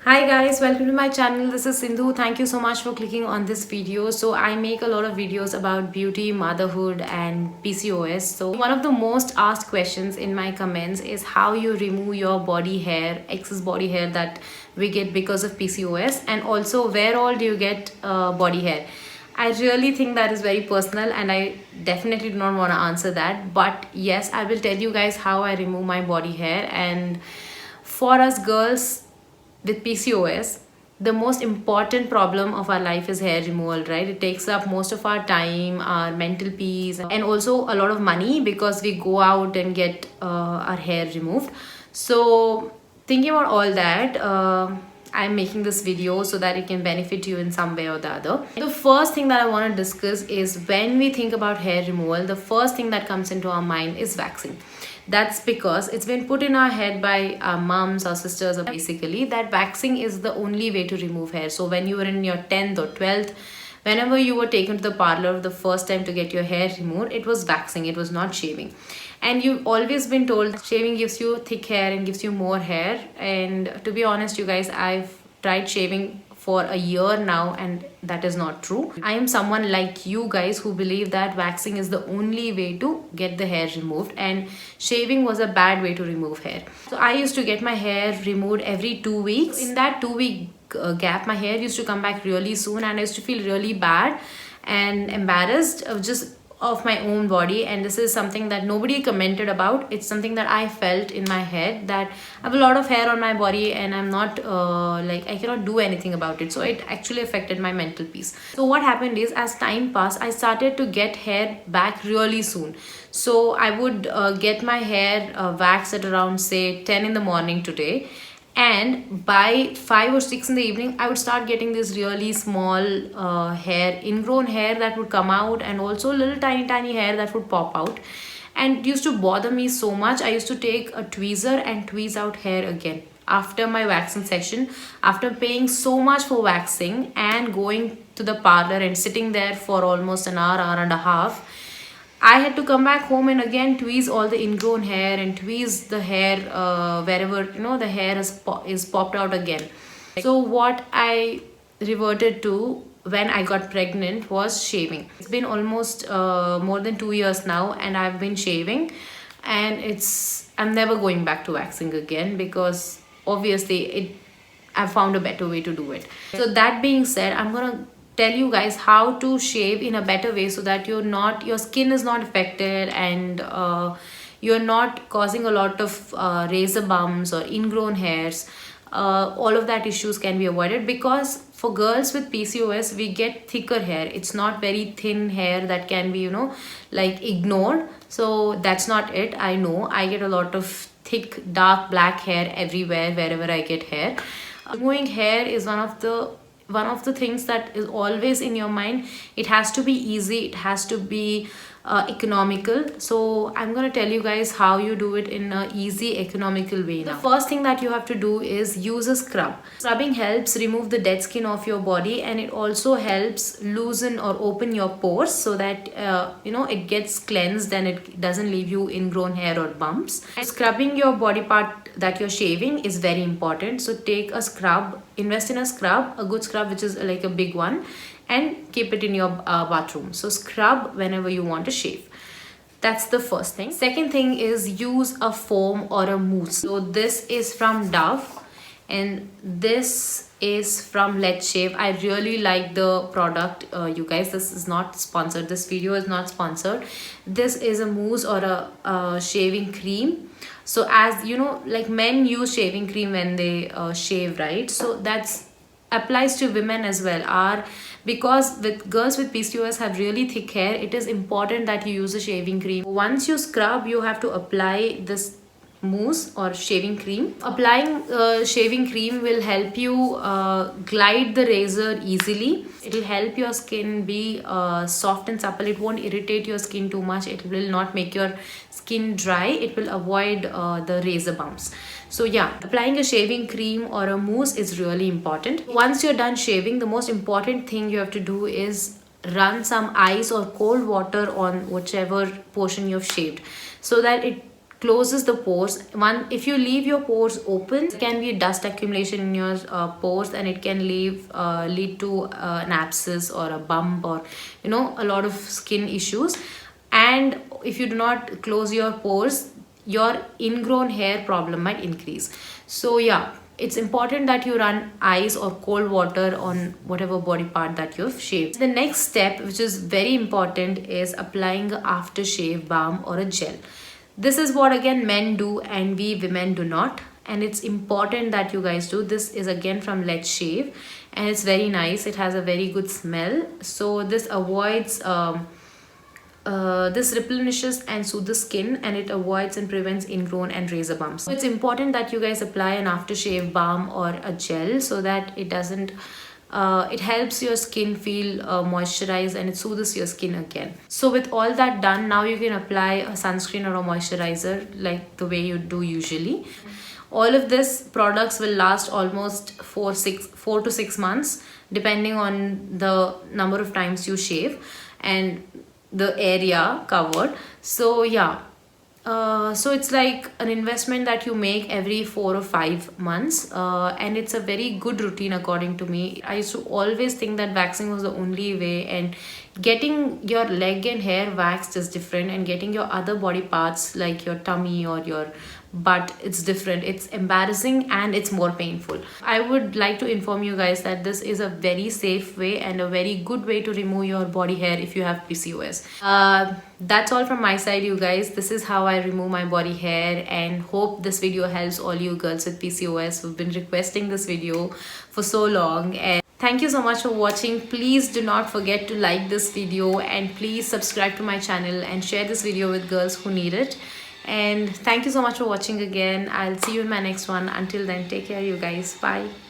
Hi guys, welcome to my channel. This is Sindhu. Thank you so much for clicking on this video. So I make a lot of videos about beauty, motherhood and PCOS. So one of the most asked questions in my comments is how you remove your body hair, excess body hair that we get because of PCOS, and also where all do you get body hair. I really think that is very personal and I definitely do not want to answer that. But yes, I will tell you guys how I remove my body hair. And for us girls with PCOS, the most important problem of our life is hair removal, right? It takes up most of our time, our mental peace, and also a lot of money because we go out and get our hair removed. So, thinking about all that, I'm making this video so that it can benefit you in some way or the other. The first thing that I want to discuss is when we think about hair removal, the first thing that comes into our mind is waxing. That's because it's been put in our head by our moms, our sisters, or basically that waxing is the only way to remove hair. So when you were in your 10th or 12th, whenever you were taken to the parlor the first time to get your hair removed, it was waxing, it was not shaving. And you've always been told shaving gives you thick hair and gives you more hair. And to be honest, you guys, I've tried shaving for a year now and that is not true. I am someone like you guys who believe that waxing is the only way to get the hair removed and shaving was a bad way to remove hair. So I used to get my hair removed every 2 weeks. In that 2 week gap, my hair used to come back really soon and I used to feel really bad and embarrassed of just of my own body. And this is something that nobody commented about. It's something that I felt in my head, that I have a lot of hair on my body and I'm not like I cannot do anything about it. So it actually affected my mental peace. So what happened is, as time passed, I started to get hair back really soon. So I would get my hair waxed at around say 10 in the morning today, and by 5 or 6 in the evening I would start getting this really small hair, ingrown hair that would come out, and also little tiny hair that would pop out, and it used to bother me so much. I used to take a tweezer and tweeze out hair again after my waxing session, after paying so much for waxing and going to the parlor and sitting there for almost an hour and a half. I had to come back home and again tweeze all the ingrown hair and tweeze the hair wherever the hair is popped out again. So what I reverted to when I got pregnant was shaving. It's been almost more than 2 years now and I've been shaving, and I'm never going back to waxing again because obviously I've found a better way to do it. So that being said, I'm gonna tell you guys how to shave in a better way so that your skin is not affected and you're not causing a lot of razor bumps or ingrown hairs. All of that issues can be avoided because for girls with PCOS we get thicker hair. It's not very thin hair that can be like ignored. So that's not it. I know I get a lot of thick dark black hair everywhere wherever I get hair. Removing hair is one of the things that is always in your mind. It has to be easy, it has to be economical. So I'm going to tell you guys how you do it in an easy economical way. Now, the first thing that you have to do is use a scrub. Scrubbing helps remove the dead skin of your body, and it also helps loosen or open your pores so that it gets cleansed and it doesn't leave you ingrown hair or bumps. And scrubbing your body part that you're shaving is very important. So take a scrub, invest in a good scrub which is like a big one, and keep it in your bathroom. So scrub whenever you want to shave. That's the first thing. Second thing is use a foam or a mousse. So this is from Dove and this is from Let's Shave. I really like the product, you guys. This is not sponsored. This video is not sponsored. This is a mousse or a shaving cream. So as you know, like men use shaving cream when they shave, right? So that's applies to women as well. Because with girls with PCOS have really thick hair, it is important that you use a shaving cream. Once you scrub, you have to apply this mousse or shaving cream. Applying shaving cream will help you glide the razor easily. It will help your skin be soft and supple. It won't irritate your skin too much. It will not make your skin dry. It will avoid the razor bumps. So yeah, applying a shaving cream or a mousse is really important. Once you're done shaving, the most important thing you have to do is run some ice or cold water on whichever portion you've shaved so that it closes the pores. One, if you leave your pores open, it can be dust accumulation in your pores, and it can lead to an abscess or a bump, or a lot of skin issues. And if you do not close your pores, your ingrown hair problem might increase. So yeah, it's important that you run ice or cold water on whatever body part that you've shaved. The next step, which is very important, is applying an aftershave balm or a gel. This is what again men do and we women do not, and it's important that you guys do. This is again from Let's Shave, and it's very nice. It has a very good smell. So this avoids this replenishes and soothes the skin, and it avoids and prevents ingrown and razor bumps. So it's important that you guys apply an aftershave balm or a gel, so that it doesn't it helps your skin feel moisturized, and it soothes your skin again. So with all that done, now you can apply a sunscreen or a moisturizer like the way you do usually. All of these products will last almost 4 to 6 months, depending on the number of times you shave and the area covered. So yeah, so it's like an investment that you make every 4 or 5 months, and it's a very good routine according to me. I used to always think that waxing was the only way, and getting your leg and hair waxed is different, and getting your other body parts like your tummy or your butt, it's different. It's embarrassing and it's more painful. I would like to inform you guys that this is a very safe way and a very good way to remove your body hair if you have PCOS. That's all from my side, you guys. This is how I remove my body hair, and hope this video helps all you girls with PCOS who've been requesting this video for so long. And thank you so much for watching. Please do not forget to like this video, and please subscribe to my channel and share this video with girls who need it. And thank you so much for watching again. I'll see you in my next one. Until then, take care, you guys. Bye.